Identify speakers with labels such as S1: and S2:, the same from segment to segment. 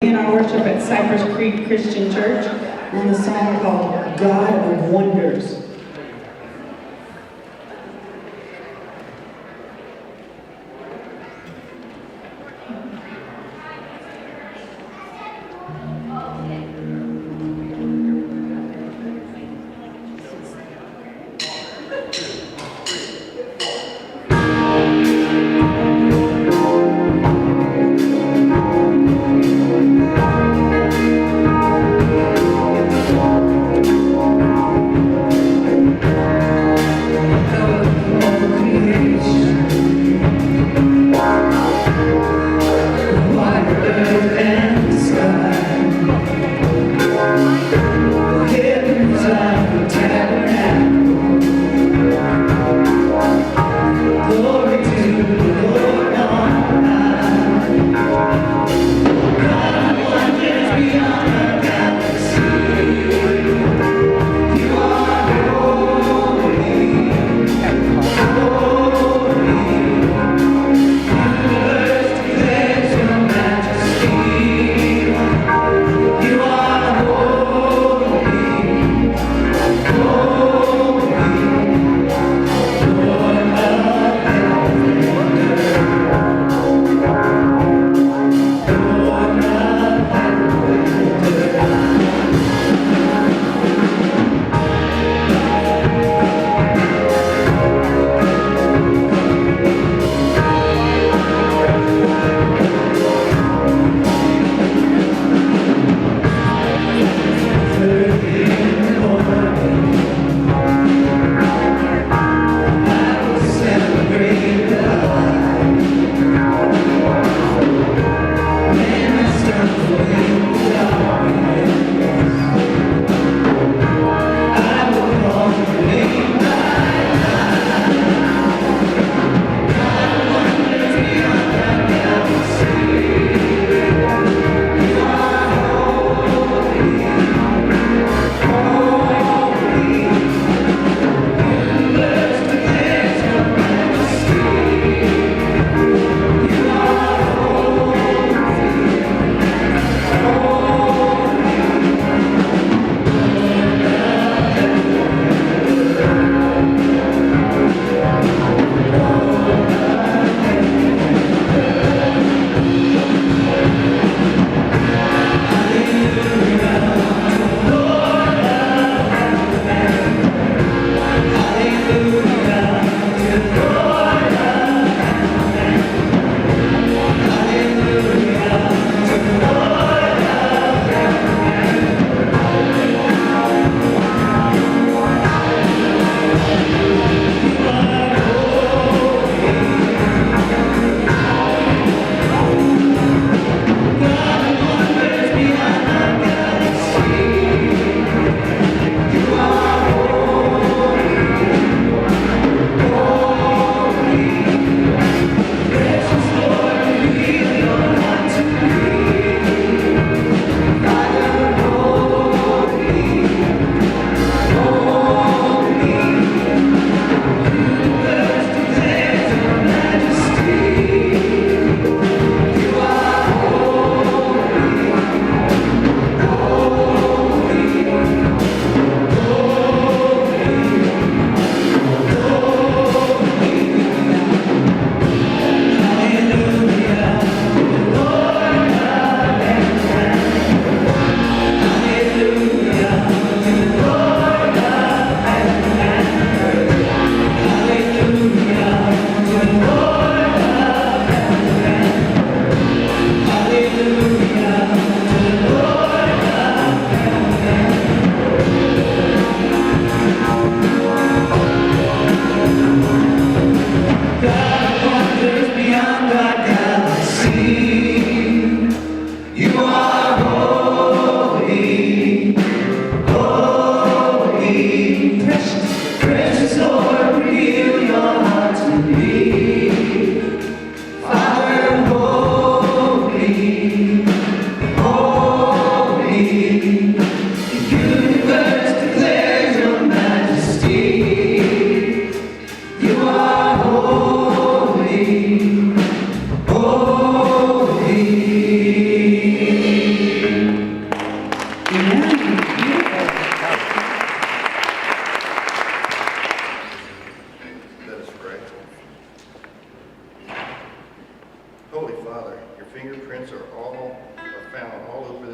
S1: In our worship at Cypress Creek Christian Church on the song called God of Wonders.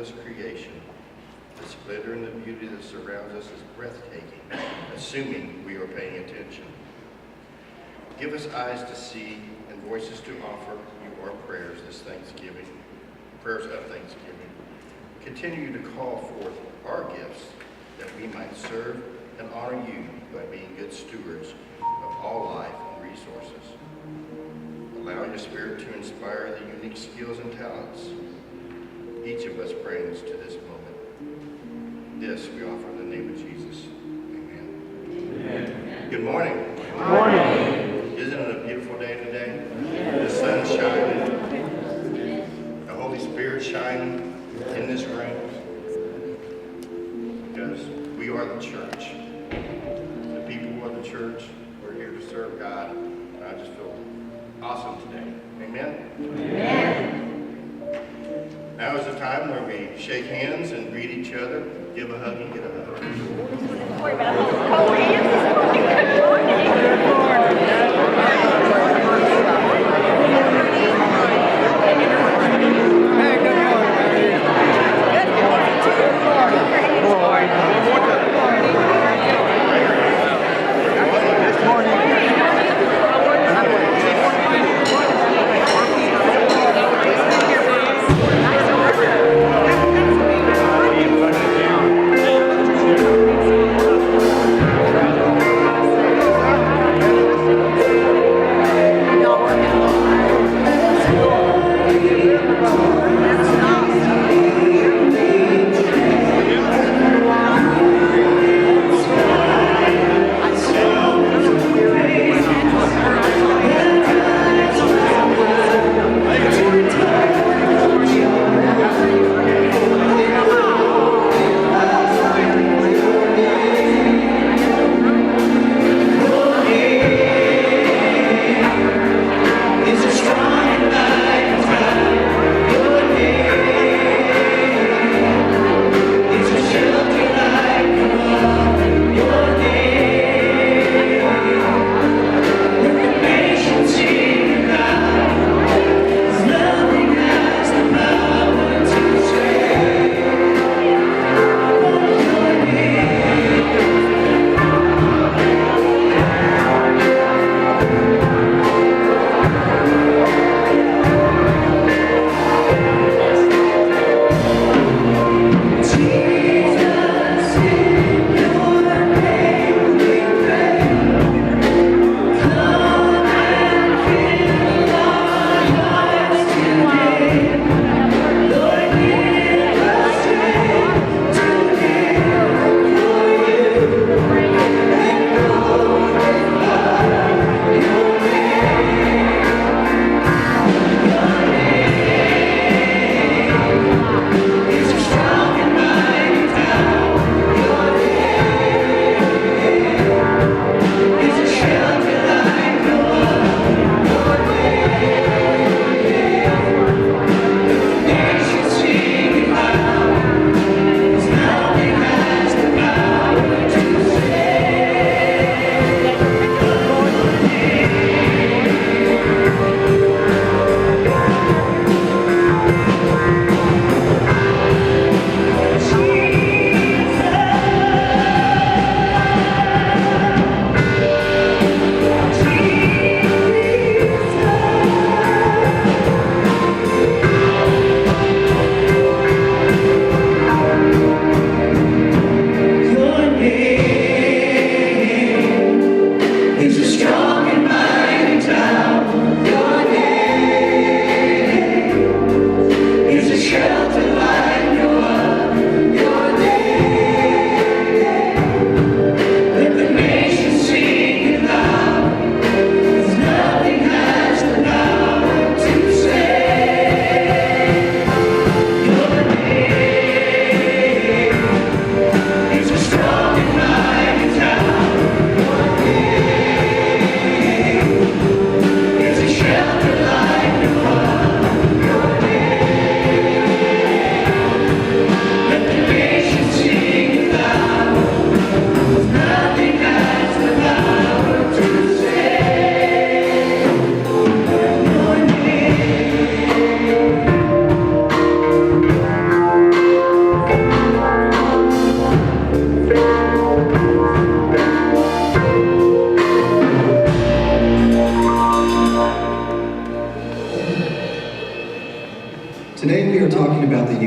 S2: marvelous creation. The splendor and the beauty that surrounds us is breathtaking, assuming we are paying attention. Give us eyes to see and voices to offer you our prayers this Thanksgiving, prayers of Thanksgiving. Continue to call forth our gifts that we might serve and honor you by being good stewards of all life and resources. Allow your Spirit to inspire the unique skills and talents each of us brings to this moment. This we offer in the name of Jesus. Amen. Amen. Good morning.
S3: Good morning.
S2: Isn't it a beautiful day today? The sun's shining. The Holy Spirit shining in this room. Because we are the church. The people of the church, we're here to serve God. And I just feel awesome today. Amen?
S3: Amen.
S2: Now is the time where we shake hands and greet each other, give a hug and get a hug.
S3: Don't worry about cold hands. Good morning.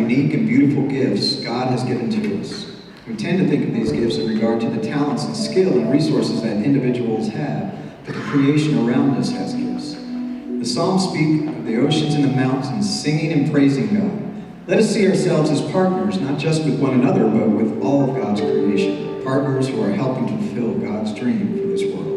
S4: unique and beautiful gifts God has given to us. We tend to think of these gifts in regard to the talents and skill and resources that individuals have, but the creation around us has gifts. The Psalms speak of the oceans and the mountains singing and praising God. Let us see ourselves as partners, not just with one another, but with all of God's creation. Partners who are helping to fulfill God's dream for this world.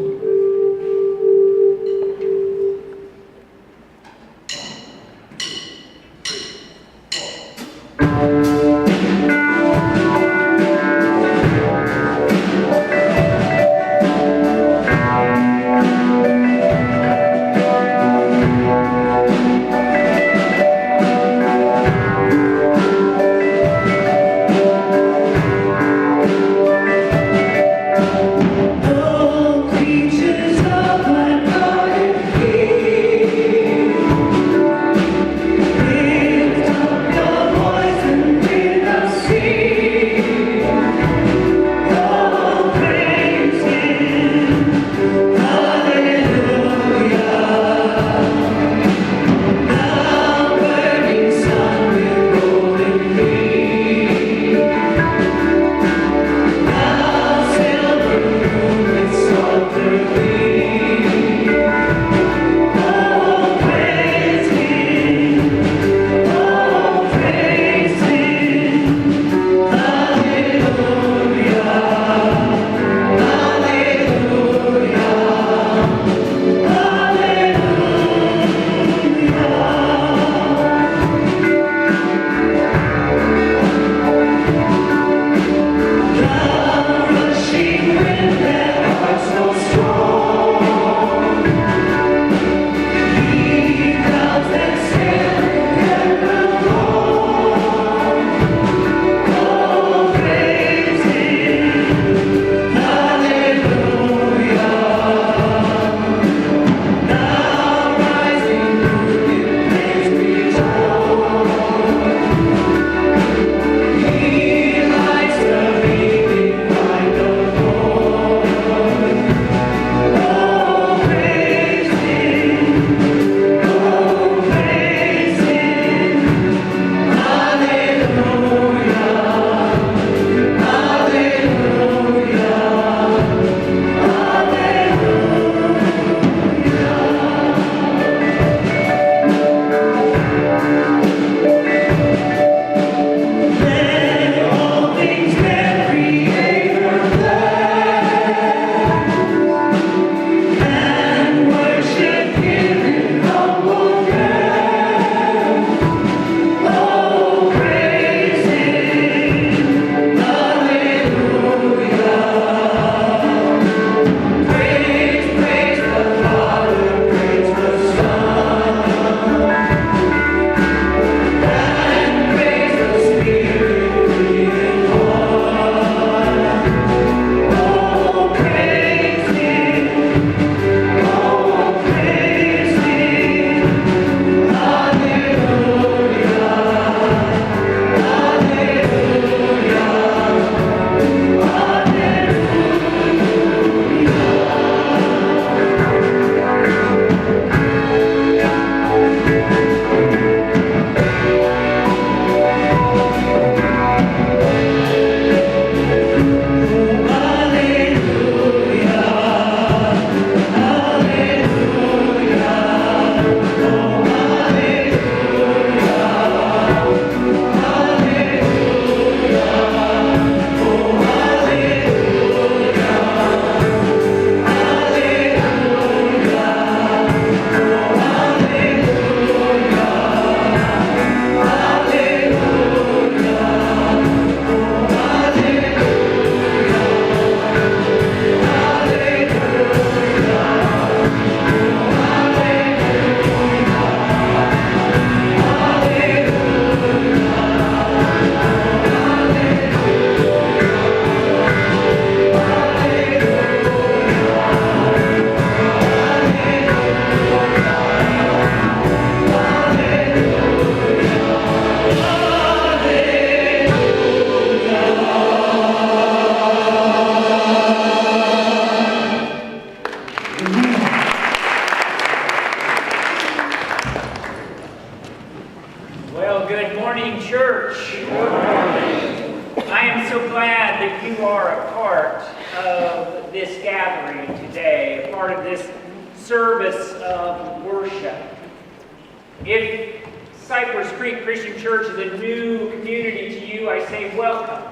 S1: Oh,
S5: I am so glad that you are a part of this gathering today, a part of this service of worship. If Cypress Creek Christian Church is a new community to you, I say welcome.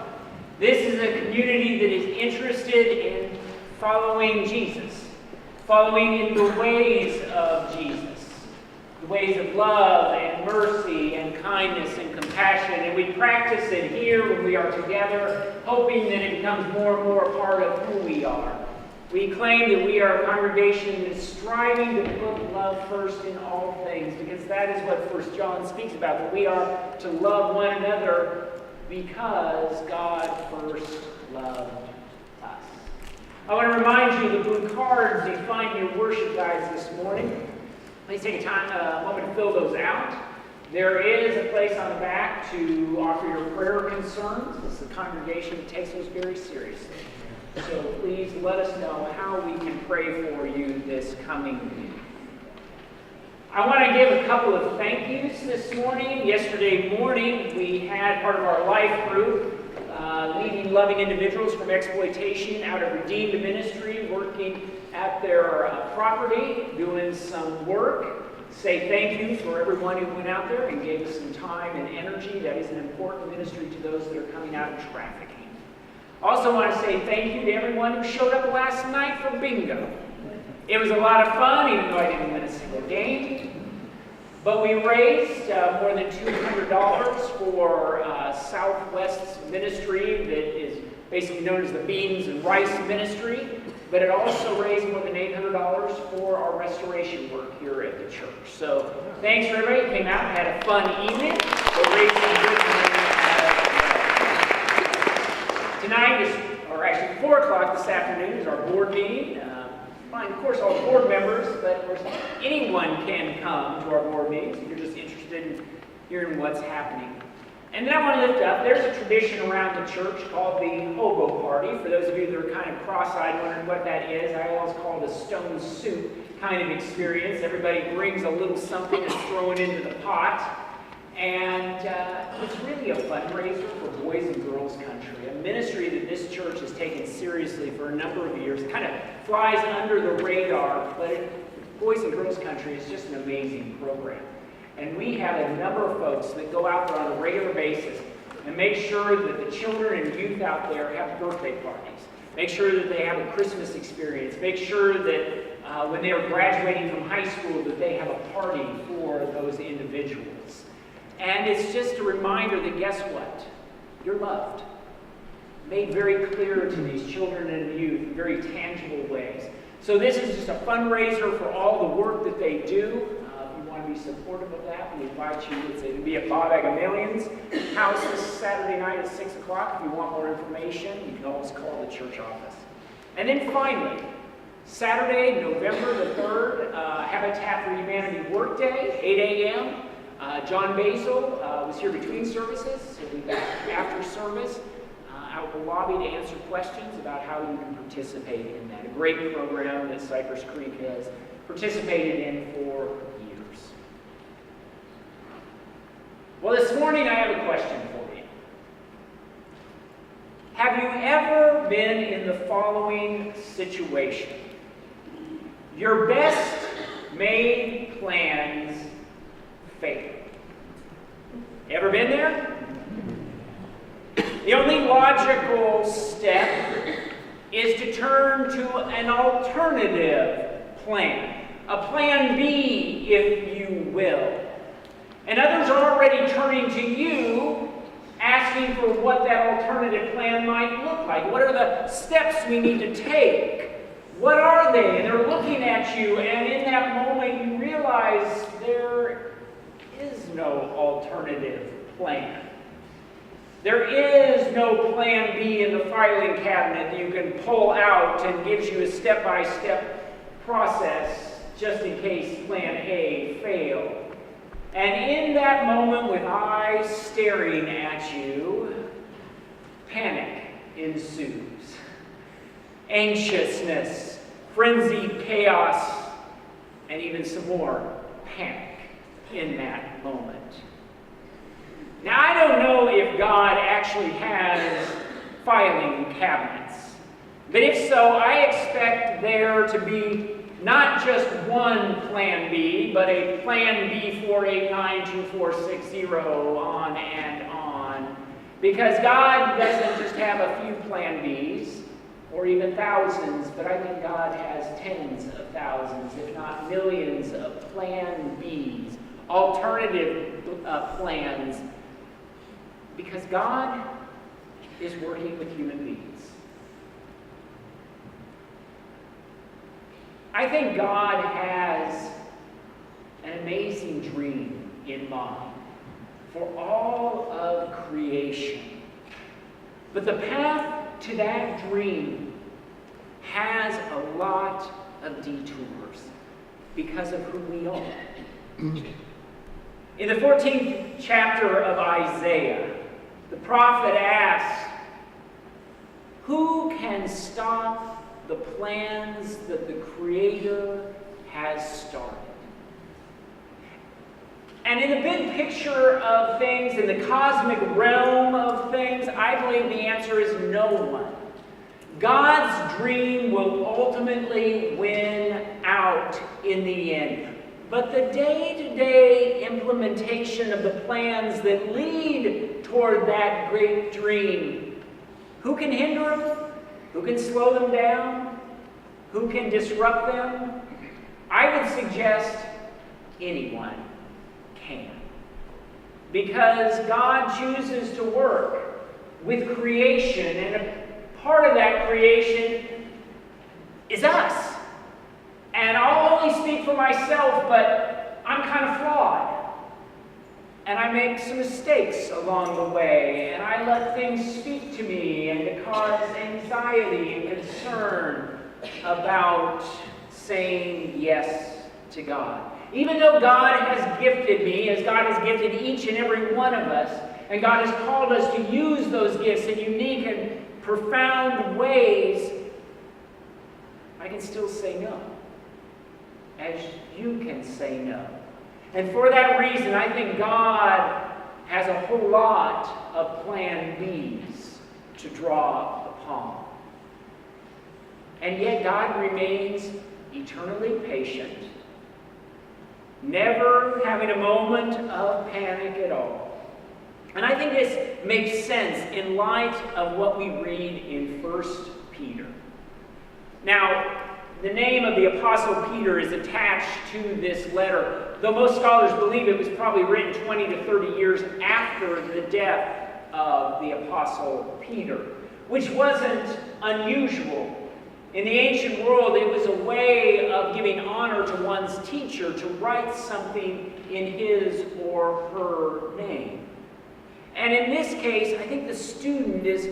S5: This is a community that is interested in following Jesus, following in the ways of Jesus. The ways of love and mercy and kindness and compassion. And we practice it here when we are together, hoping that it becomes more and more a part of who we are. We claim that we are a congregation that is striving to put love first in all things, because that is what 1 John speaks about, that we are to love one another because God first loved us. I want to remind you of the blue cards you find in your worship guides this morning. Please take a moment to fill those out. There is a place on the back to offer your prayer concerns. This is a congregation that takes those very seriously. So please let us know how we can pray for you this coming week. I want to give a couple of thank yous this morning. Yesterday morning, we had part of our life group leading loving individuals from exploitation out of Redeemed Ministry, working at their property, doing some work. Say thank you for everyone who went out there and gave us some time and energy. That is an important ministry to those that are coming out of trafficking. Also want to say thank you to everyone who showed up last night for bingo. It was a lot of fun, even though I didn't win a single game. But we raised more than $200 for Southwest's ministry that is basically known as the Beans and Rice Ministry. But it also raised more than $800 for our restoration work here at the church. So thanks for everybody who came out and had a fun evening. We'll raise some good money. Tonight is, or actually 4 o'clock this afternoon, is our board meeting. Fine, of course, all board members, but of course anyone can come to our board meetings if you're just interested in hearing what's happening. And then I want to lift up, there's a tradition around the church called the hobo party. For those of you that are kind of cross-eyed wondering what that is, I always call it a stone soup kind of experience. Everybody brings a little something and throw it into the pot. And it's really a fundraiser for Boys and Girls Country, a ministry that this church has taken seriously for a number of years. It kind of flies under the radar, but Boys and Girls Country is just an amazing program. And we have a number of folks that go out there on a regular basis and make sure that the children and youth out there have birthday parties. Make sure that they have a Christmas experience. Make sure that when they are graduating from high school that they have a party for those individuals. And it's just a reminder that guess what? You're loved. Made very clear to these children and youth in very tangible ways. So this is just a fundraiser for all the work that they do. Be supportive of that, we invite you. It's going to be at Bob Agamillion's house this Saturday night at 6 o'clock. If you want more information, you can always call the church office. And then finally, Saturday, November the 3rd, Habitat for Humanity Workday, 8 a.m. John Basil was here between services. He'll be back after service out in the lobby to answer questions about how you can participate in that. A great program that Cypress Creek has participated in for years. Well, this morning I have a question for you. Have you ever been in the following situation? Your best made plans fail. Ever been there? The only logical step is to turn to an alternative plan. A plan B, if you will. And others are already turning to you, asking for what that alternative plan might look like. What are the steps we need to take? What are they? And they're looking at you, and in that moment you realize there is no alternative plan. There is no plan B in the filing cabinet that you can pull out and gives you a step-by-step process just in case plan A failed. And in that moment, with eyes staring at you, panic ensues. Anxiousness, frenzied chaos, and even some more panic in that moment. Now, I don't know if God actually has filing cabinets, but if so, I expect there to be not just one Plan B, but a Plan B489246, on and on. Because God doesn't just have a few Plan Bs, or even thousands, but I think God has tens of thousands, if not millions, of Plan Bs, alternative plans, because God is working with human beings. I think God has an amazing dream in mind for all of creation. But the path to that dream has a lot of detours because of who we are. In the 14th chapter of Isaiah, the prophet asks, who can stop the plans that the Creator has started? And in the big picture of things, in the cosmic realm of things, I believe the answer is no one. God's dream will ultimately win out in the end. But the day-to-day implementation of the plans that lead toward that great dream, who can hinder them? Who can slow them down? Who can disrupt them? I would suggest anyone can. Because God chooses to work with creation, and a part of that creation is us. And I'll only speak for myself, but I'm kind of flawed. And I make some mistakes along the way, and I let things speak to me and to cause anxiety and concern about saying yes to God. Even though God has gifted me, as God has gifted each and every one of us, and God has called us to use those gifts in unique and profound ways, I can still say no, as you can say no. And for that reason, I think God has a whole lot of Plan Bs to draw upon. And yet God remains eternally patient, never having a moment of panic at all. And I think this makes sense in light of what we read in 1 Peter. Now, the name of the Apostle Peter is attached to this letter, though most scholars believe it was probably written 20 to 30 years after the death of the Apostle Peter, which wasn't unusual. In the ancient world, it was a way of giving honor to one's teacher to write something in his or her name. And in this case, I think the student is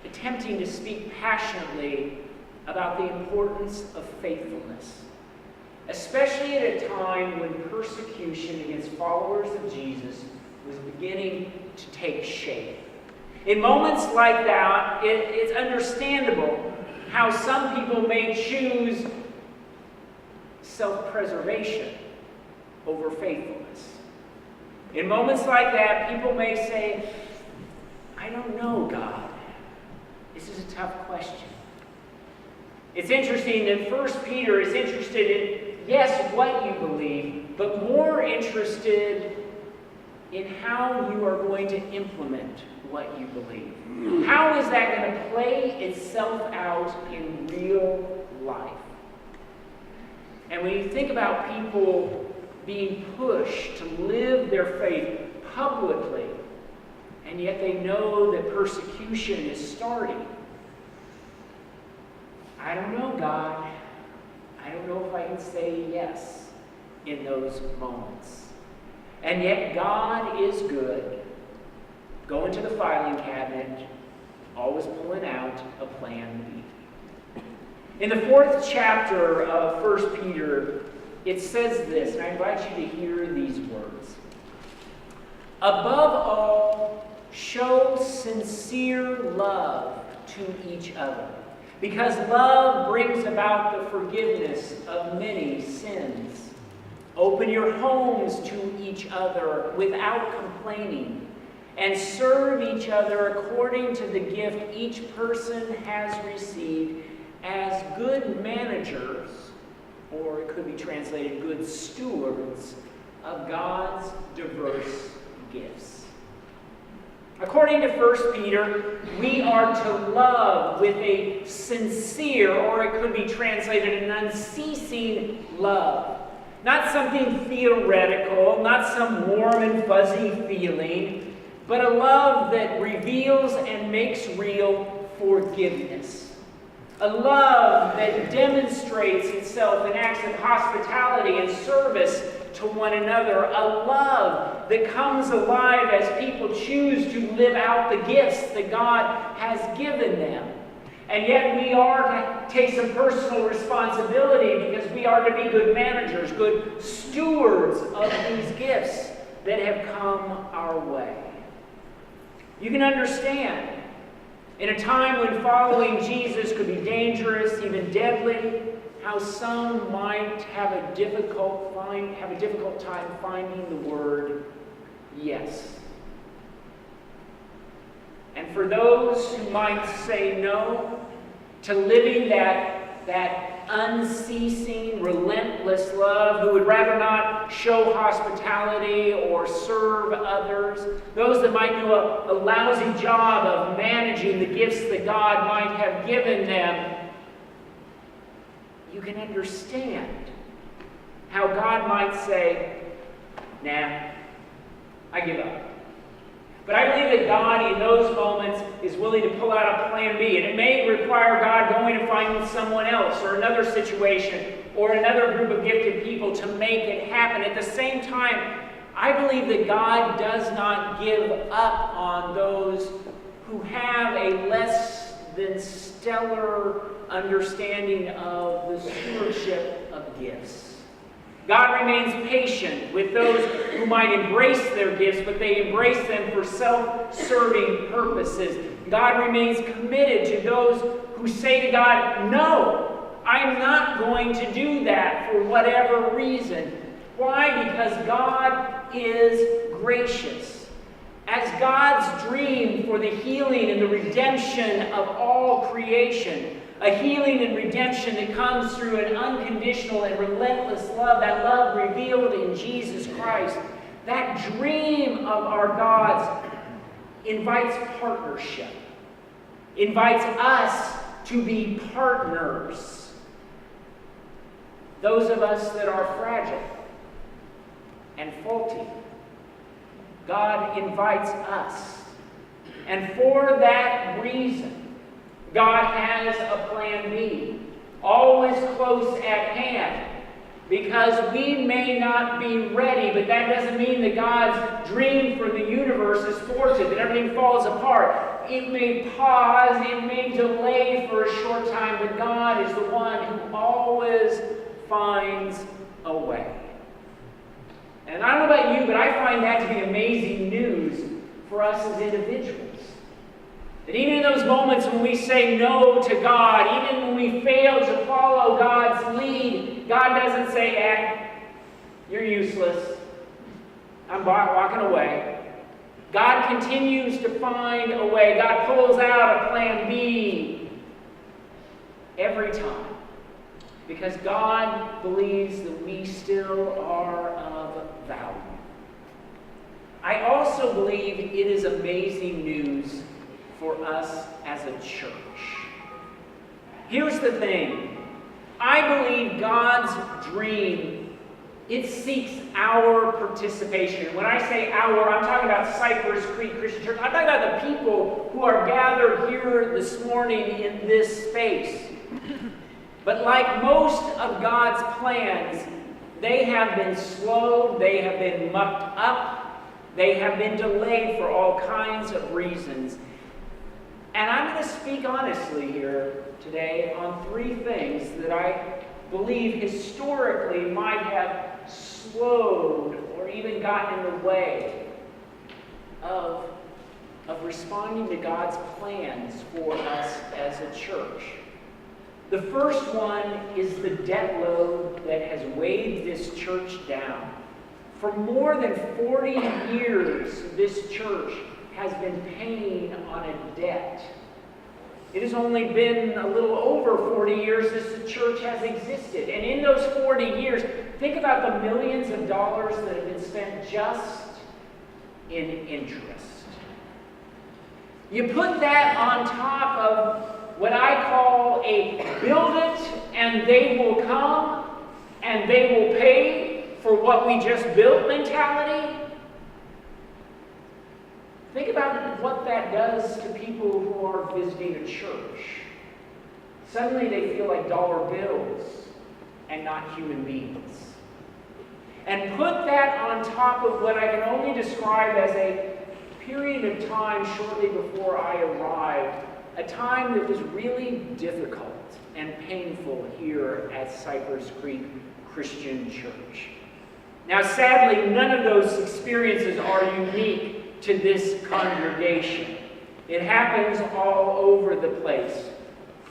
S5: attempting to speak passionately about the importance of faithfulness, especially at a time when persecution against followers of Jesus was beginning to take shape. In moments like that, it's understandable how some people may choose self-preservation over faithfulness. In moments like that, people may say, I don't know, God. This is a tough question. It's interesting that 1 Peter is interested in, yes, what you believe, but more interested in how you are going to implement what you believe. How is that going to play itself out in real life? And when you think about people being pushed to live their faith publicly, and yet they know that persecution is starting, I don't know, God. I don't know if I can say yes in those moments. And yet God is good. Going to the filing cabinet, always pulling out a Plan B. In the 4th chapter of 1 Peter, it says this, and I invite you to hear these words. Above all, show sincere love to each other, because love brings about the forgiveness of many sins. Open your homes to each other without complaining, and serve each other according to the gift each person has received as good managers, or it could be translated good stewards, of God's diverse gifts. According to 1 Peter, we are to love with a sincere, or it could be translated an unceasing love. Not something theoretical, not some warm and fuzzy feeling, but a love that reveals and makes real forgiveness. A love that demonstrates itself in acts of hospitality and service to one another. A love that comes alive as people choose to live out the gifts that God has given them. And yet we are to take some personal responsibility because we are to be good managers, good stewards of these gifts that have come our way. You can understand, in a time when following Jesus could be dangerous, even deadly, how some might have a difficult time finding the word yes. And for those who might say no to living that unceasing, relentless love, who would rather not show hospitality or serve others, those that might do a lousy job of managing the gifts that God might have given them, you can understand how God might say, nah, I give up. But I believe that God, in those moments, is willing to pull out a plan B. And it may require God going and finding someone else or another situation or another group of gifted people to make it happen. At the same time, I believe that God does not give up on those who have a less than stellar understanding of the stewardship of gifts. God remains patient with those who might embrace their gifts, but they embrace them for self-serving purposes. God remains committed to those who say to God, no, I'm not going to do that for whatever reason. Why? Because God is gracious. As God's dream for the healing and the redemption of all creation, a healing and redemption that comes through an unconditional and relentless love, that love revealed in Jesus Christ. That dream of our God's invites partnership, invites us to be partners. Those of us that are fragile and faulty, God invites us. And for that reason, God has a plan B, always close at hand, because we may not be ready, but that doesn't mean that God's dream for the universe is thwarted, that everything falls apart. It may pause, it may delay for a short time, but God is the one who always finds a way. And I don't know about you, but I find that to be amazing news for us as individuals. That even in those moments when we say no to God, even when we fail to follow God's lead, God doesn't say, you're useless. I'm walking away. God continues to find a way. God pulls out a plan B every time. Because God believes that we still are of value. I also believe it is amazing news for us as a church. Here's the thing. I believe God's dream, it seeks our participation. And when I say our, I'm talking about Cypress Creek Christian Church. I'm talking about the people who are gathered here this morning in this space. But like most of God's plans, they have been slowed, they have been mucked up, they have been delayed for all kinds of reasons. And I'm going to speak honestly here today on three things that I believe historically might have slowed or even gotten in the way of responding to God's plans for us as a church. The first one is the debt load that has weighed this church down. For more than 40 years, this church has been paying on a debt. It has only been a little over 40 years since the church has existed. And in those 40 years, think about the millions of dollars that have been spent just in interest. You put that on top of what I call a build it and they will come and they will pay for what we just built mentality. Think about what that does to people who are visiting a church. Suddenly they feel like dollar bills and not human beings. And put that on top of what I can only describe as a period of time shortly before I arrived, a time that was really difficult and painful here at Cypress Creek Christian Church. Now, sadly, none of those experiences are unique to this congregation. It happens all over the place.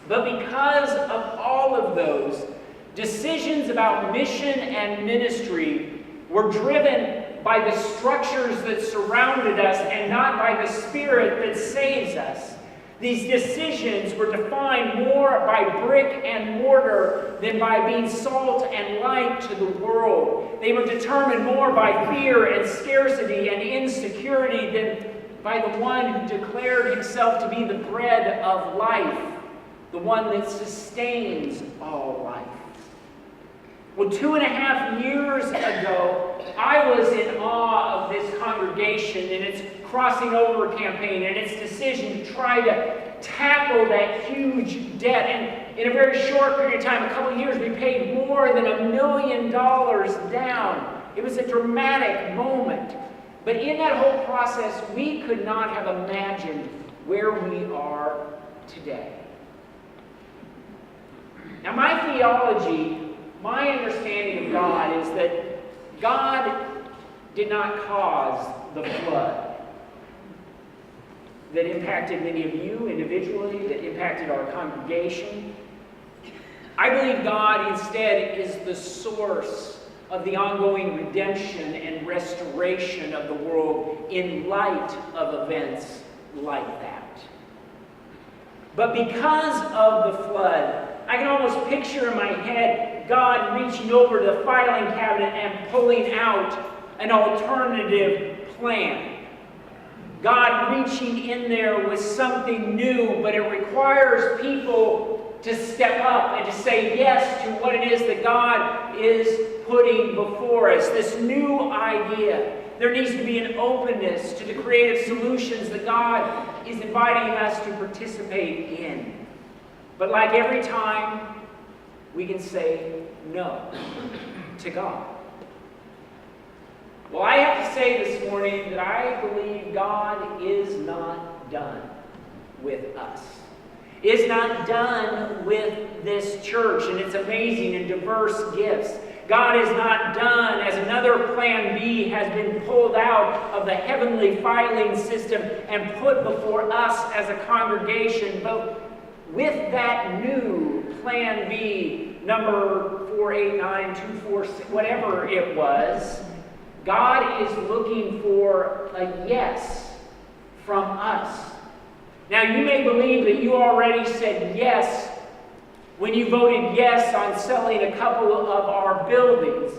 S5: But because of all of those, decisions about mission and ministry were driven by the structures that surrounded us and not by the Spirit that saves us. These decisions were defined more by brick and mortar than by being salt and light to the world. They were determined more by fear and scarcity and insecurity than by the one who declared himself to be the bread of life, the one that sustains all life. Well, 2.5 years ago, I was in awe of this congregation and its crossing over campaign and its decision to try to tackle that huge debt. And in a very short period of time, a couple of years, we paid more than $1 million down. It was a dramatic moment. But in that whole process, we could not have imagined where we are today. Now, my theology, my understanding of God is that God did not cause the flood that impacted many of you individually, that impacted our congregation. I believe God instead is the source of the ongoing redemption and restoration of the world in light of events like that. But because of the flood, I can almost picture in my head God reaching over to the filing cabinet and pulling out an alternative plan. God reaching in there with something new, but it requires people to step up and to say yes to what it is that God is putting before us, this new idea. There needs to be an openness to the creative solutions that God is inviting us to participate in. But like every time, we can say no to God. Well, I have to say this morning that I believe God is not done with us. Is not done with this church and its amazing and diverse gifts. God is not done as another plan B has been pulled out of the heavenly filing system and put before us as a congregation. But with that new plan B, number 489246, whatever it was, God is looking for a yes from us. Now, you may believe that you already said yes when you voted yes on selling a couple of our buildings.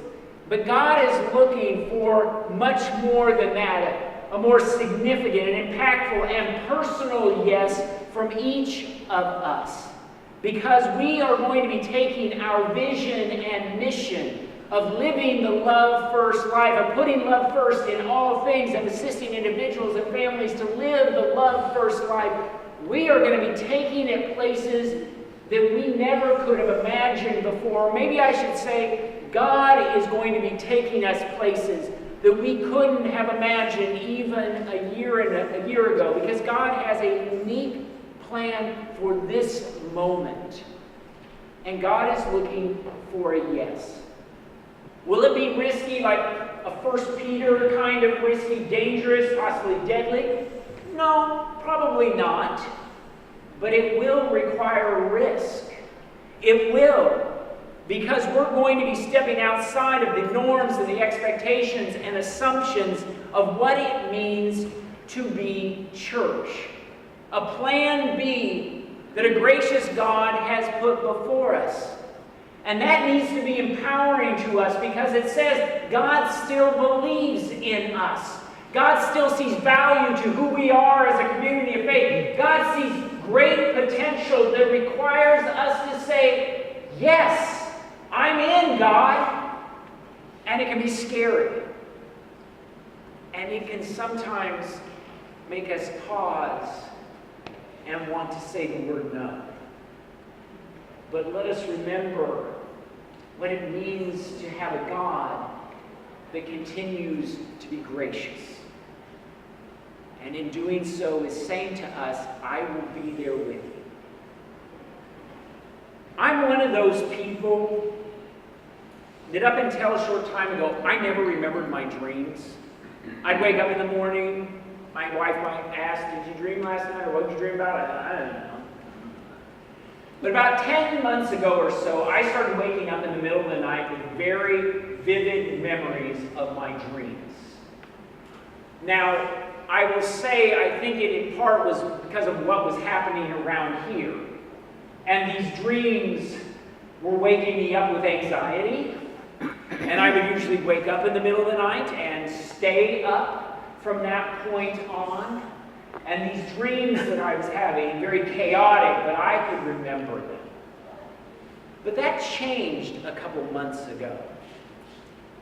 S5: But God is looking for much more than that, a more significant and impactful and personal yes from each of us. Because we are going to be taking our vision and mission of living the love first life, of putting love first in all things, of assisting individuals and families to live the love first life. We are going to be taking it places that we never could have imagined before. Maybe I should say, God is going to be taking us places that we couldn't have imagined even a year ago, because God has a unique plan for this moment. And God is looking for a yes. Will it be risky, like a 1 Peter kind of risky, dangerous, possibly deadly? No, probably not. But it will require risk. It will. Because we're going to be stepping outside of the norms and the expectations and assumptions of what it means to be church. A plan B that a gracious God has put before us. And that needs to be empowering to us because it says God still believes in us. God still sees value to who we are as a community of faith. God sees great potential that requires us to say, yes, I'm in, God. And it can be scary. And it can sometimes make us pause and want to say the word no. But let us remember what it means to have a God that continues to be gracious. And in doing so is saying to us, I will be there with you. I'm one of those people that up until a short time ago, I never remembered my dreams. I'd wake up in the morning, my wife might ask, did you dream last night, or what did you dream about? I don't know. But about 10 months ago or so, I started waking up in the middle of the night with very vivid memories of my dreams. Now, I will say, I think it in part was because of what was happening around here. And these dreams were waking me up with anxiety. And I would usually wake up in the middle of the night and stay up from that point on. And these dreams that I was having, very chaotic, but I could remember them. But that changed a couple months ago.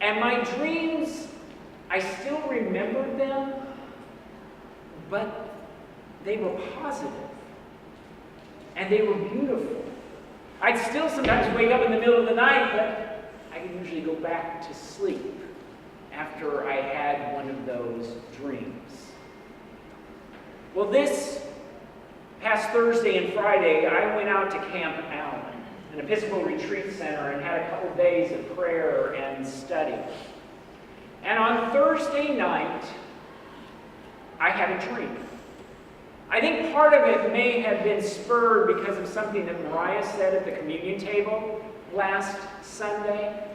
S5: And my dreams, I still remembered them, but they were positive. And they were beautiful. I'd still sometimes wake up in the middle of the night, but I could usually go back to sleep after I had one of those dreams. Well, this past Thursday and Friday, I went out to Camp Allen, an Episcopal retreat center, and had a couple days of prayer and study. And on Thursday night, I had a dream. I think part of it may have been spurred because of something that Mariah said at the communion table last Sunday.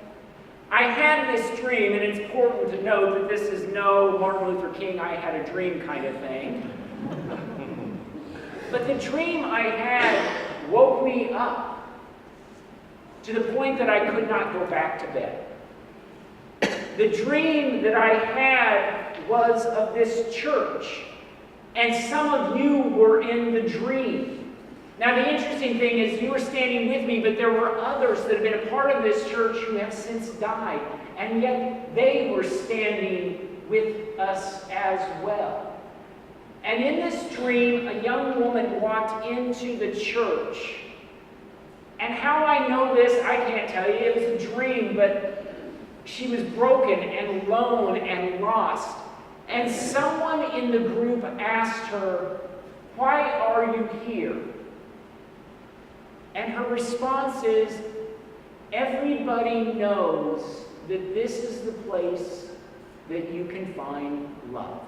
S5: I had this dream, and it's important to note that this is no Martin Luther King, I had a dream kind of thing. But the dream I had woke me up to the point that I could not go back to bed. The dream that I had was of this church, and some of you were in the dream. Now the interesting thing is you were standing with me, but there were others that have been a part of this church who have since died, and yet they were standing with us as well. And in this dream, a young woman walked into the church. And how I know this, I can't tell you. It was a dream, but she was broken and alone and lost. And someone in the group asked her, "Why are you here?" And her response is, "Everybody knows that this is the place that you can find love."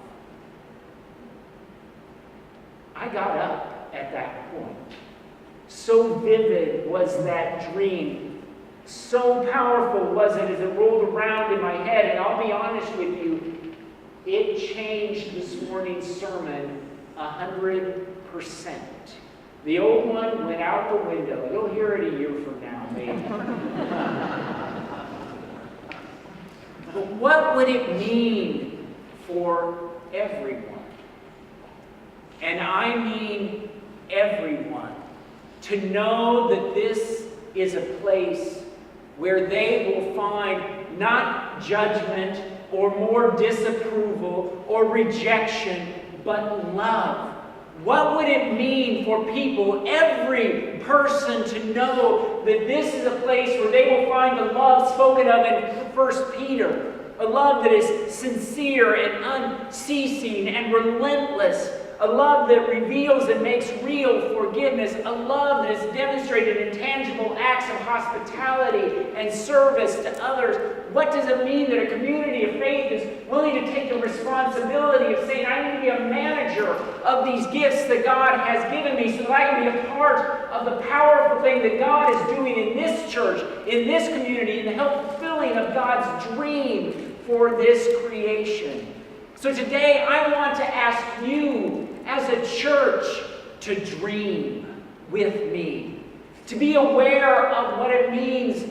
S5: I got up at that point. So vivid was that dream. So powerful was it as it rolled around in my head. And I'll be honest with you, it changed this morning's sermon 100%. The old one went out the window. You'll hear it a year from now, maybe. But what would it mean for everyone? And I mean everyone, to know that this is a place where they will find not judgment or more disapproval or rejection, but love. What would it mean for people, every person, to know that this is a place where they will find the love spoken of in 1 Peter, a love that is sincere and unceasing and relentless, a love that reveals and makes real forgiveness, a love that is demonstrated in tangible acts of hospitality and service to others. What does it mean that a community of faith is willing to take the responsibility of saying, I need to be a manager of these gifts that God has given me so that I can be a part of the powerful thing that God is doing in this church, in this community, in the fulfilling of God's dream for this creation. So today I want to ask you as a church to dream with me, to be aware of what it means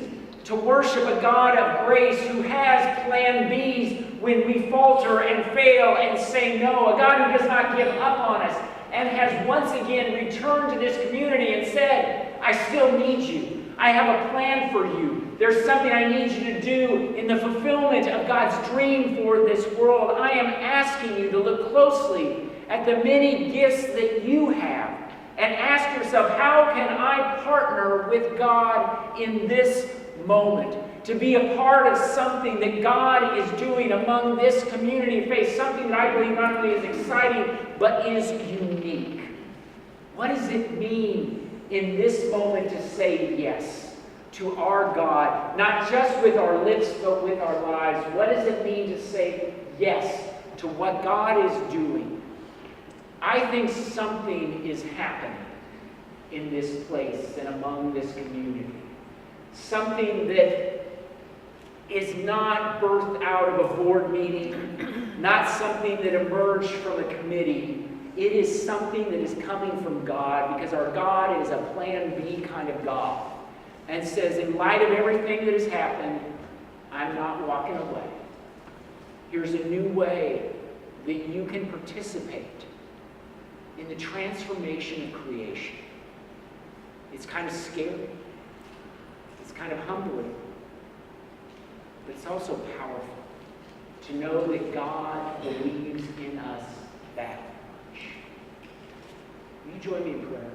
S5: to worship a God of grace who has plan Bs when we falter and fail and say no, a God who does not give up on us and has once again returned to this community and said, I still need you. I have a plan for you. There's something I need you to do in the fulfillment of God's dream for this world. I am asking you to look closely at the many gifts that you have and ask yourself, how can I partner with God in this moment to be a part of something that God is doing among this community of faith, something that I believe not only is exciting, but is unique. What does it mean in this moment to say yes to our God, not just with our lips, but with our lives? What does it mean to say yes to what God is doing? I think something is happening in this place and among this community. Something that is not birthed out of a board meeting, not something that emerged from a committee. It is something that is coming from God, because our God is a plan B kind of God, and says, in light of everything that has happened, I'm not walking away. Here's a new way that you can participate in the transformation of creation. It's kind of scary. It's kind of humbling. But it's also powerful to know that God believes in us that much. Will you join me in prayer?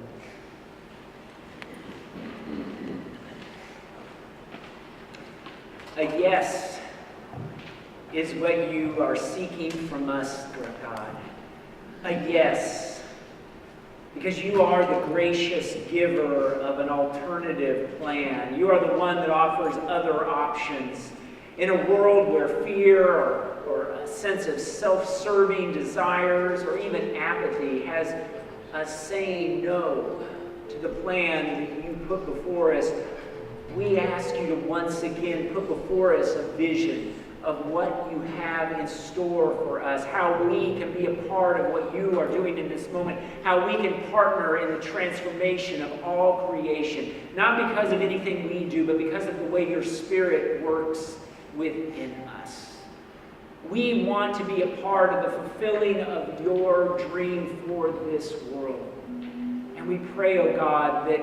S5: A yes is what you are seeking from us, Lord God. A yes, because you are the gracious giver of an alternative plan. You are the one that offers other options in a world where fear or a sense of self-serving desires or even apathy has us saying no to the plan that you put before us. We ask you to once again put before us a vision of what you have in store for us, how we can be a part of what you are doing in this moment, how we can partner in the transformation of all creation, not because of anything we do, but because of the way your Spirit works within us. We want to be a part of the fulfilling of your dream for this world. And we pray, oh God, that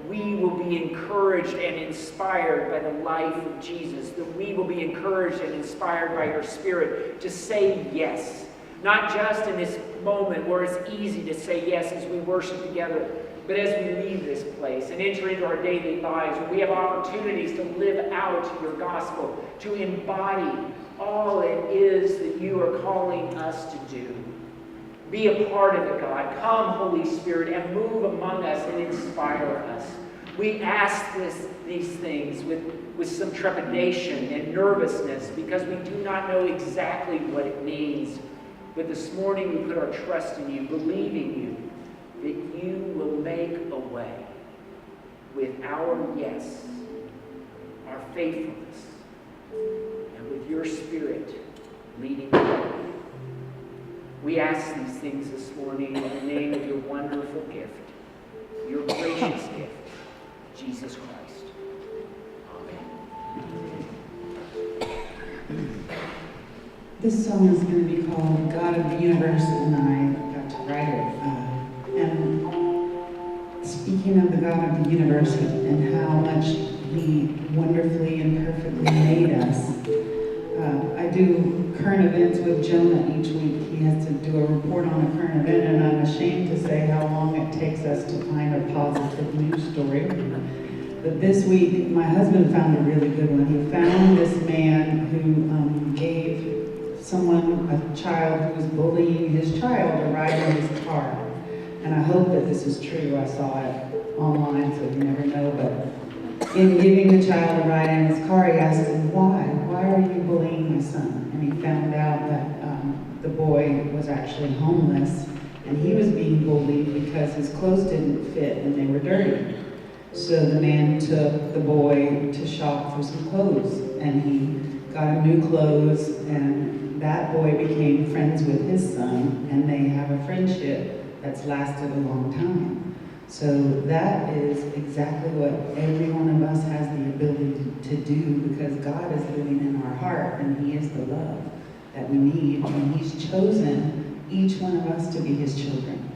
S5: we will be encouraged and inspired by the life of Jesus, that we will be encouraged and inspired by your Spirit to say yes, not just in this moment where it's easy to say yes as we worship together, but as we leave this place and enter into our daily lives, where we have opportunities to live out your gospel, to embody all it is that you are calling us to do. Be a part of it, God. Come, Holy Spirit, and move among us and inspire us. We ask these things with some trepidation and nervousness, because we do not know exactly what it means. But this morning we put our trust in you, believing you that you will make a way with our yes, our faithfulness, and with your Spirit leading the way. We ask these things this morning in the name of your wonderful gift, your gracious gift, Jesus Christ. Amen.
S1: This song is going to be called God of the Universe, and I got to write it. And speaking of the God of the universe and how much He wonderfully and perfectly made us, I do current events with Jonah each week. He has to do a report on a current event, and I'm ashamed to say how long it takes us to find a positive news story. But this week, my husband found a really good one. He found this man who gave someone, a child who was bullying his child, a ride in his car. And I hope that this is true. I saw it online, so you never know. But in giving the child a ride in his car, he asked him, why? Why are you bullying my son? And he found out that the boy was actually homeless, and he was being bullied because his clothes didn't fit and they were dirty. So the man took the boy to shop for some clothes, and he got him new clothes, and that boy became friends with his son, and they have a friendship that's lasted a long time. So that is exactly what every one of us has the ability to do, because God is living in our heart, and He is the love that we need, and He's chosen each one of us to be His children.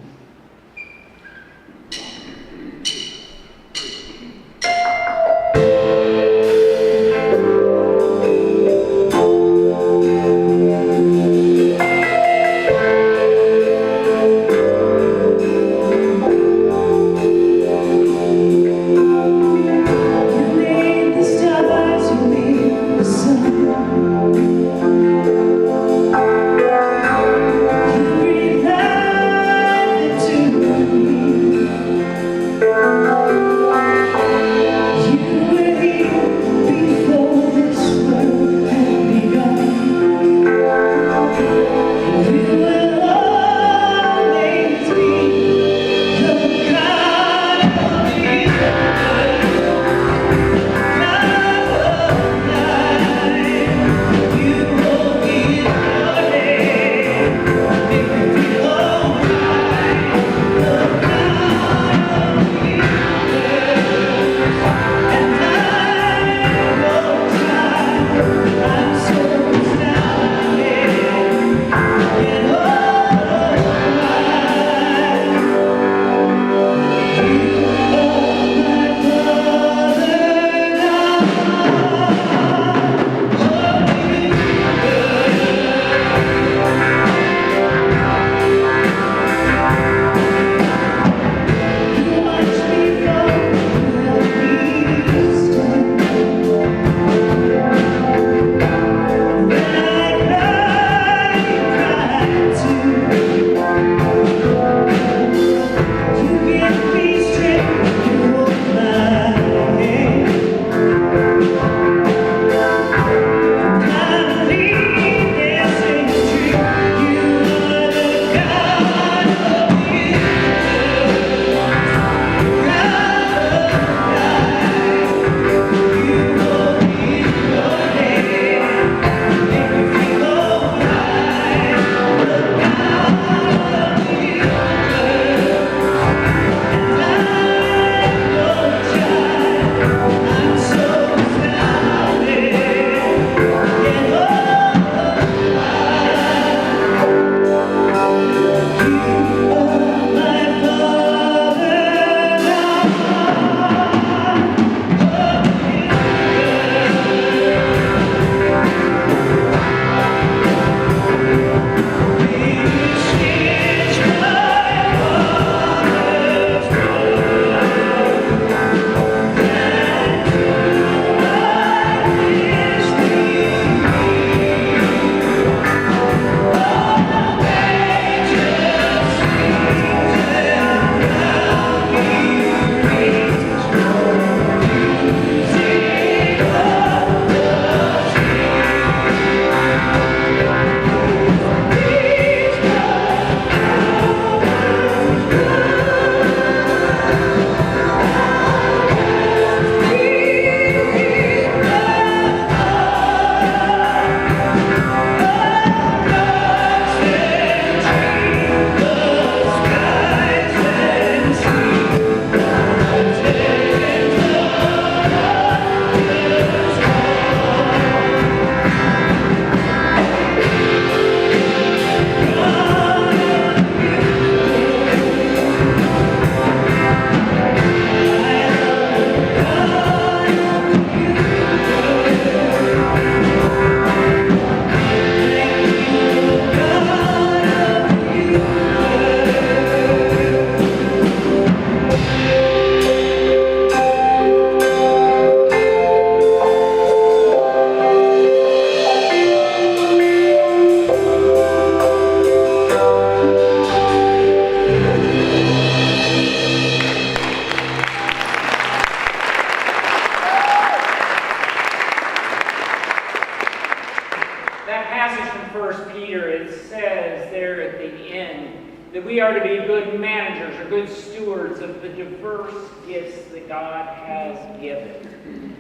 S5: that we are to be good managers or good stewards of the diverse gifts that God has given.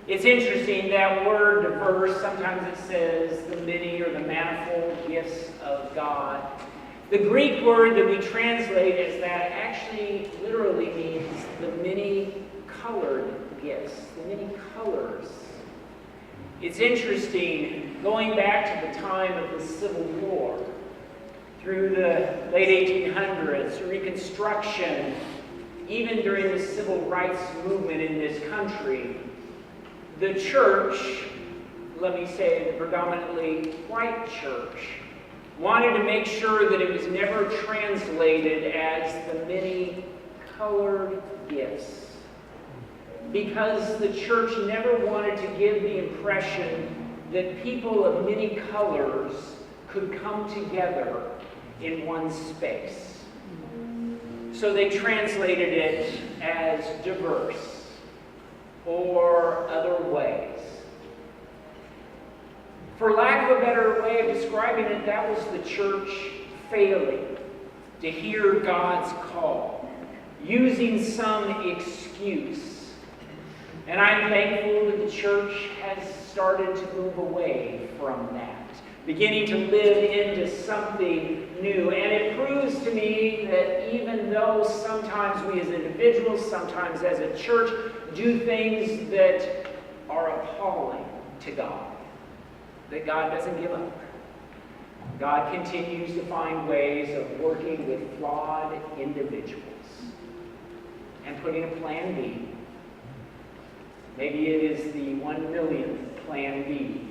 S5: It's interesting, that word diverse, sometimes it says the many or the manifold gifts of God. The Greek word that we translate as that actually literally means the many colored gifts, the many colors. It's interesting, going back to the time of the Civil War, through the late 1800s, Reconstruction, even during the civil rights movement in this country, the church, let me say the predominantly white church, wanted to make sure that it was never translated as the many colored gifts, because the church never wanted to give the impression that people of many colors could come together in one space. So they translated it as diverse or other ways. For lack of a better way of describing it, that was the church failing to hear God's call, using some excuse. And I'm thankful that the church has started to move away from that, beginning to live into something new. And it proves to me that even though sometimes we as individuals, sometimes as a church, do things that are appalling to God, that God doesn't give up. God continues to find ways of working with flawed individuals and putting a plan B. Maybe it is the 1 millionth plan B,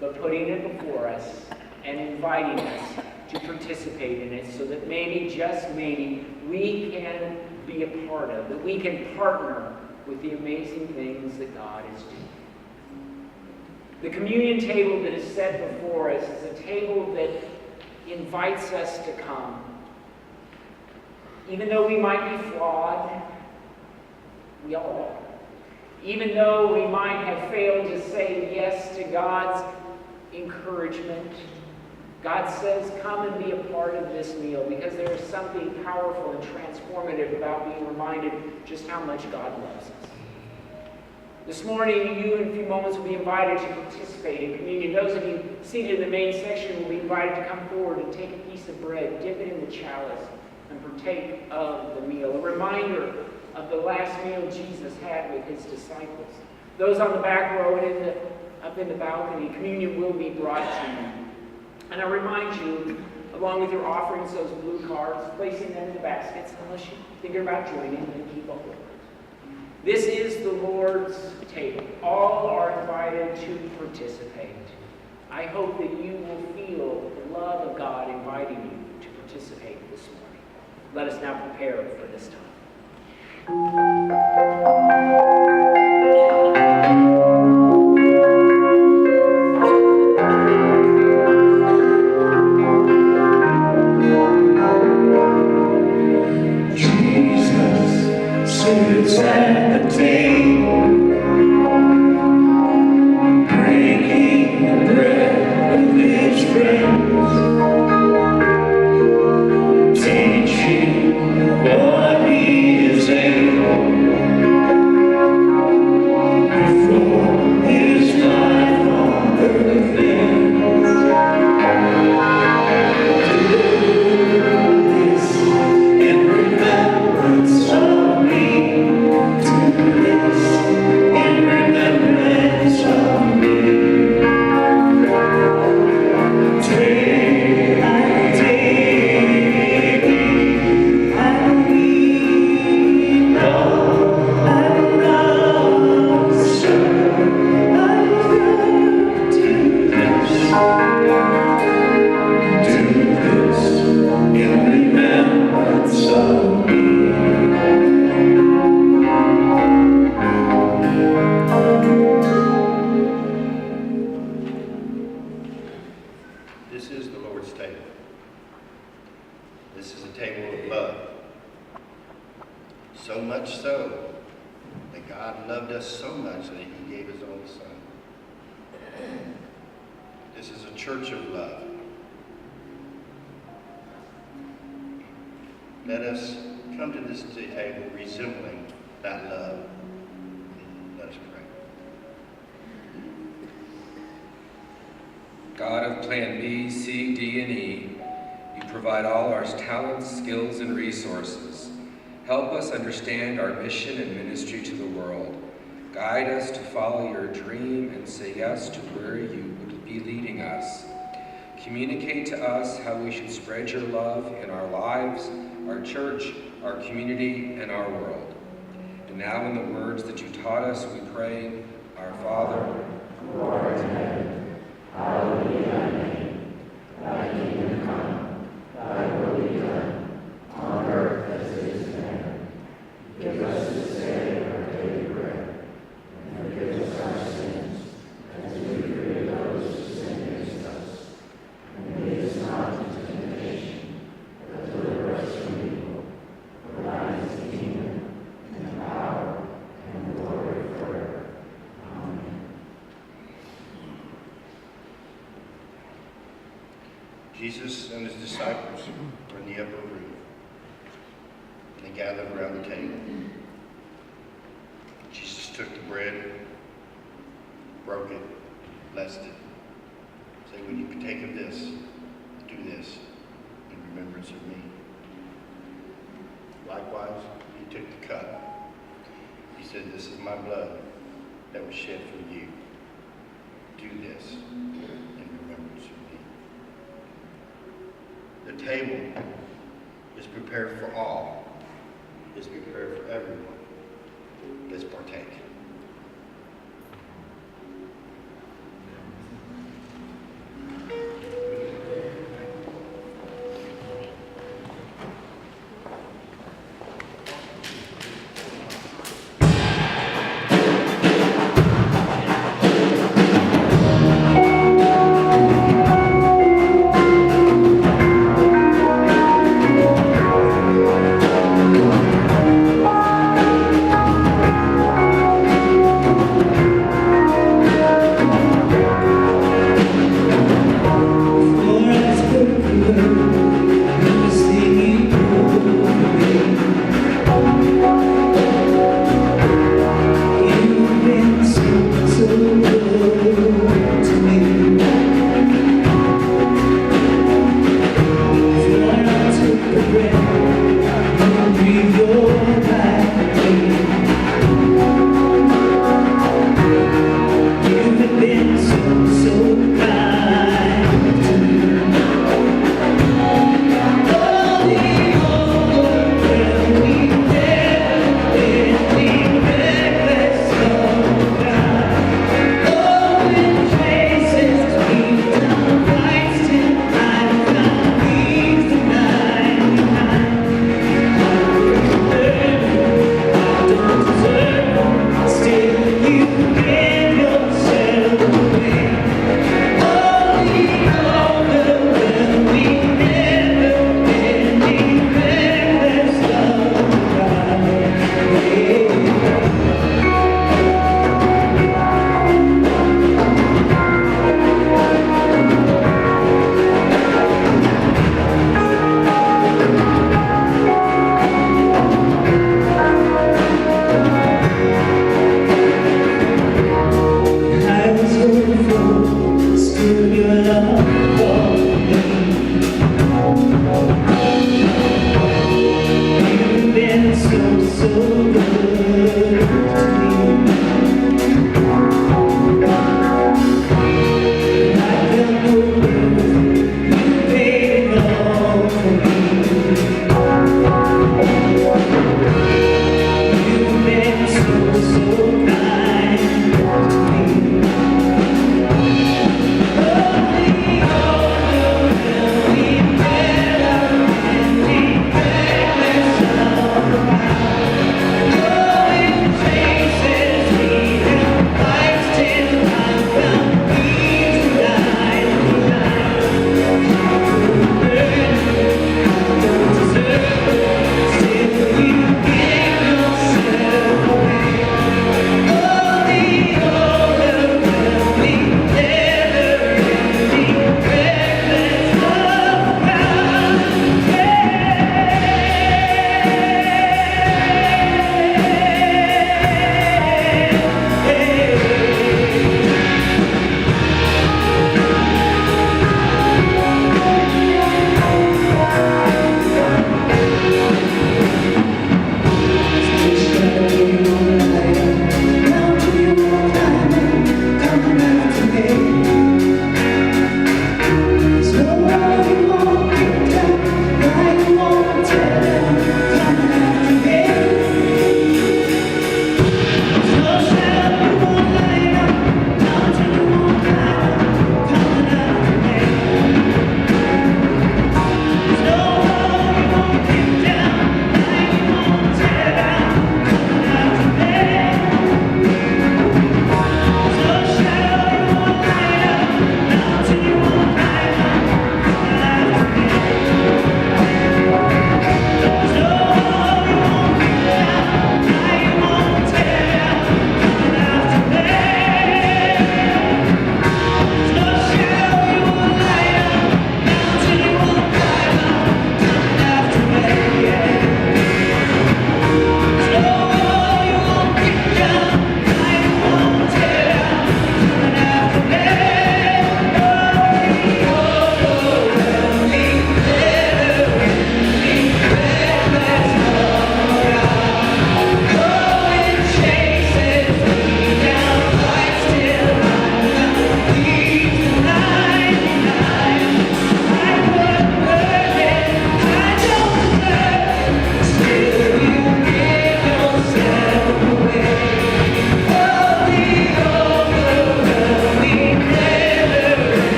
S5: but putting it before us and inviting us to participate in it so that maybe, just maybe, we can be a part of, that we can partner with the amazing things that God is doing. The communion table that is set before us is a table that invites us to come. Even though we might be flawed, we all are. Even though we might have failed to say yes to God's encouragement, God says, come and be a part of this meal, because there is something powerful and transformative about being reminded just how much God loves us. This morning, you in a few moments will be invited to participate in communion. Those of you seated in the main section will be invited to come forward and take a piece of bread, dip it in the chalice, and partake of the meal. A reminder of the last meal Jesus had with his disciples. Those on the back row and up in the balcony, communion will be brought to you. And I remind you, along with your offerings, those blue cards, placing them in the baskets, unless you think about joining, then keep up with it. This is the Lord's table. All are invited to participate. I hope that you will feel the love of God inviting you to participate this morning. Let us now prepare for this time.
S6: Jesus sits at the table, breaking the bread with his friends, teaching what he is able before his life on earth ends. Do this in remembrance of me. Do this in remembrance of me. Take, and we know I'm not certain I've got to do this in remembrance of me.
S2: This is the Lord's table. This is a table of love. So much so that God loved us so much that he gave his own son. This is a church of love. Let us come to this table resembling that love. Let us pray.
S7: God of Plan B, C, D, and E, you provide all our talents, skills, and resources. Help us understand our mission and ministry to the world. Guide us to follow your dream and say yes to where you would be leading us. Communicate to us how we should spread your love in our lives, our church, our community, and our world. And now in the words that you taught us, we pray, Our Father, who art in heaven, hallowed be thy name. Thy kingdom come, thy will be done, on earth as it is in heaven. Give us this day our daily bread, and forgive us our sins, as we forgive those who sin against us. And lead us not into temptation, but deliver us from evil. For thine is the kingdom, and the power, and the glory forever. Amen.
S2: Jesus and his disciples were in the upper room, and they gathered around the table. Jesus took the bread, broke it, blessed it, saying, "When you partake of this, do this in remembrance of me." Likewise, he took the cup. He said, "This is my blood that was shed for you. Do this in remembrance of me." The table is prepared for all, is prepared for everyone. Let's partake.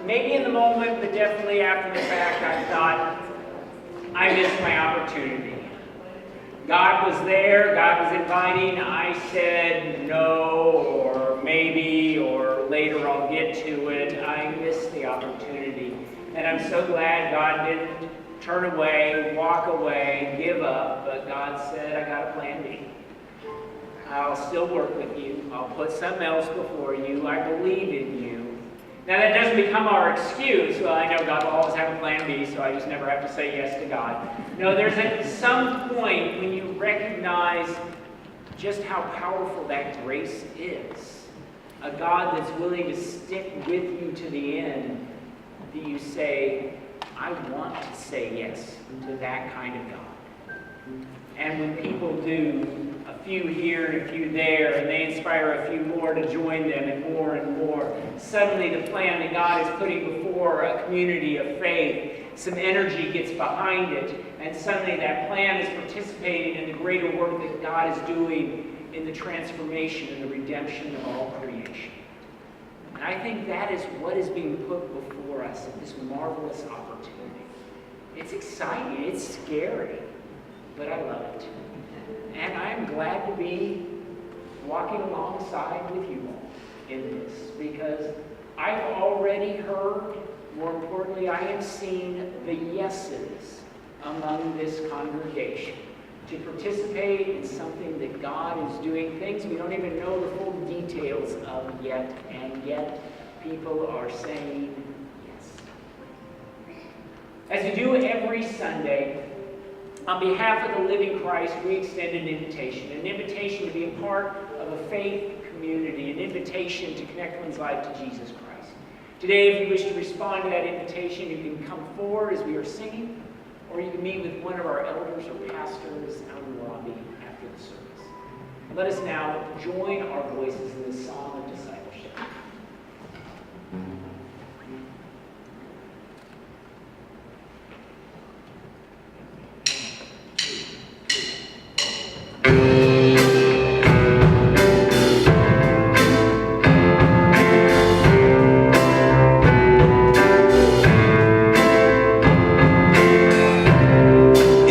S5: maybe in the moment, but definitely after the fact, I thought, I missed my opportunity. God was there, God was inviting, I said no, or maybe, or later I'll get to it. I missed the opportunity. And I'm so glad God didn't turn away, walk away, give up, but God said, I got a plan B. I'll still work with you. I'll put something else before you. I believe in you. Now that doesn't become our excuse. Well, I know God will always have a plan B, so I just never have to say yes to God. No, there's at some point when you recognize just how powerful that grace is. A God that's willing to stick with you to the end, that you say, I want to say yes to that kind of God. And when people do, a few here and a few there, and they inspire a few more to join them, and more, suddenly the plan that God is putting before a community of faith, some energy gets behind it, and suddenly that plan is participating in the greater work that God is doing in the transformation and the redemption of all creation. And I think that is what is being put before us in this marvelous opportunity. It's exciting, it's scary, but I love it. And I'm glad to be walking alongside with you all in this, because I've already heard, more importantly, I have seen the yeses among this congregation to participate in something that God is doing, things we don't even know the full details of yet, and yet people are saying yes. As we do every Sunday, on behalf of the living Christ, we extend an invitation to be a part of a faith community, an invitation to connect one's life to Jesus Christ. Today, if you wish to respond to that invitation, you can come forward as we are singing, or you can meet with one of our elders or pastors out in the lobby after the service. Let us now join our voices in this song of discipleship.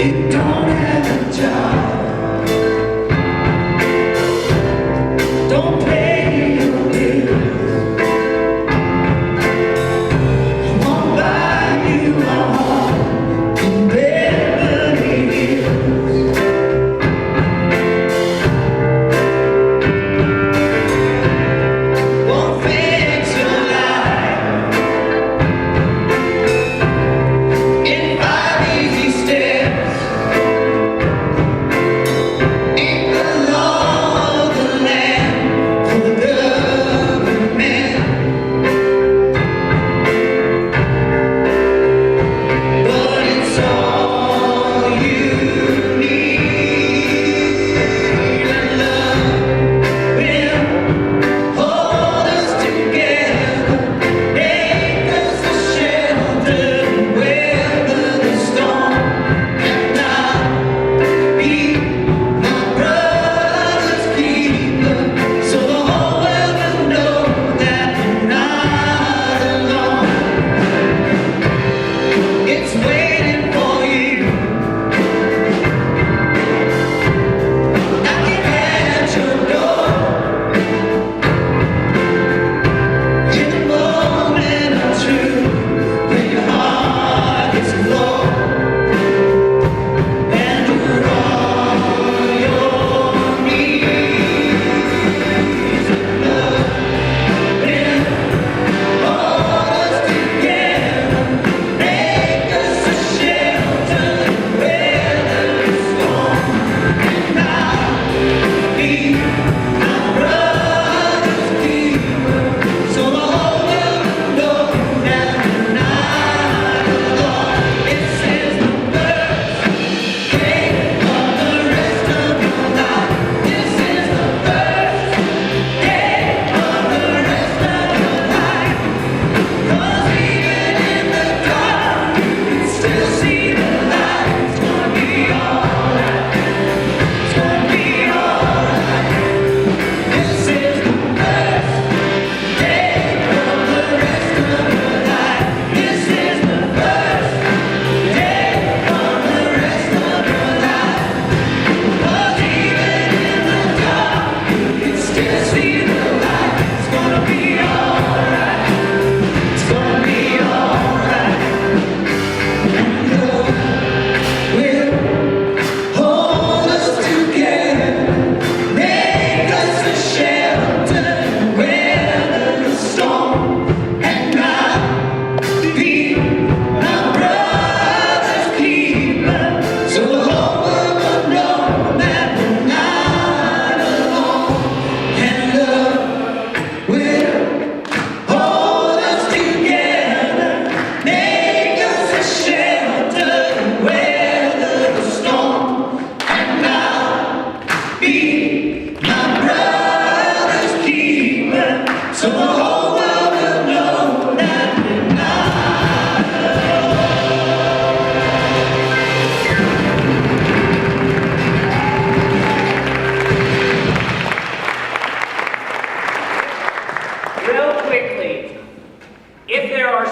S6: It don't have a job, don't pay your bills.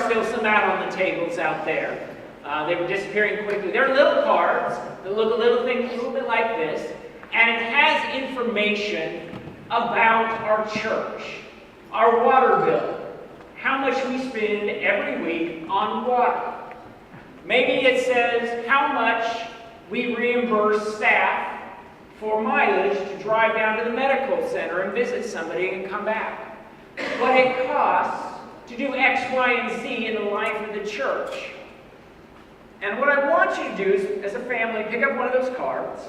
S5: still some out on the tables out there. They were disappearing quickly. They're little cards that look a little bit like this, and it has information about our church, our water bill, how much we spend every week on water. Maybe it says how much we reimburse staff for mileage to drive down to the medical center and visit somebody and come back. What it costs to do X, Y, and Z in the life of the church. And what I want you to do is, as a family, pick up one of those cards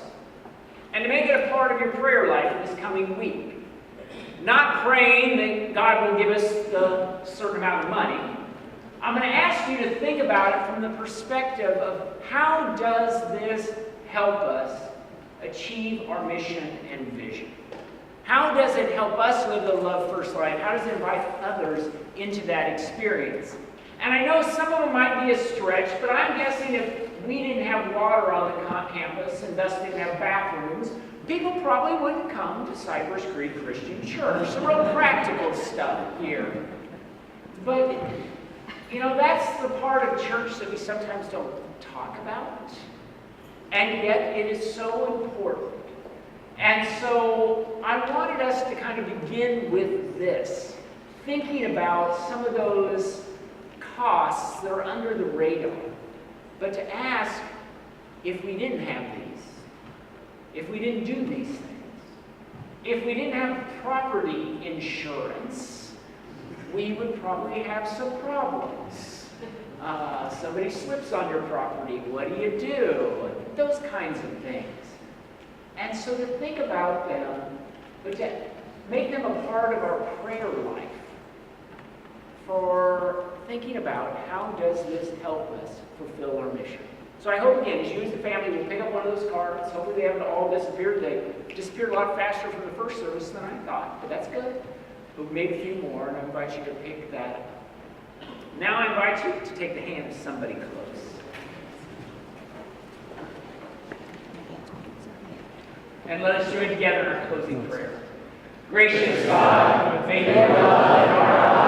S5: and to make it a part of your prayer life this coming week. Not praying that God will give us the certain amount of money. I'm going to ask you to think about it from the perspective of how does this help us achieve our mission and vision? How does it help us live the love first life? How does it invite others into that experience? And I know some of them might be a stretch, but I'm guessing if we didn't have water on the campus and thus didn't have bathrooms, people probably wouldn't come to Cypress Creek Christian Church. Some real practical stuff here. But, you know, that's the part of church that we sometimes don't talk about. And yet it is so important. And so I wanted us to kind of begin with this, thinking about some of those costs that are under the radar, but to ask, if we didn't have these, if we didn't do these things, if we didn't have property insurance, we would probably have some problems. Somebody slips on your property, what do you do? Those kinds of things. And so to think about them, but to make them a part of our prayer life, for thinking about how does this help us fulfill our mission. So I hope, again, as you as the family will pick up one of those cards. Hopefully they haven't all disappeared. They disappeared a lot faster from the first service than I thought, but that's good. But we made a few more, and I invite you to pick that up. Now I invite you to take the hand of somebody close. And let us join together in our closing prayer. Gracious God, may your love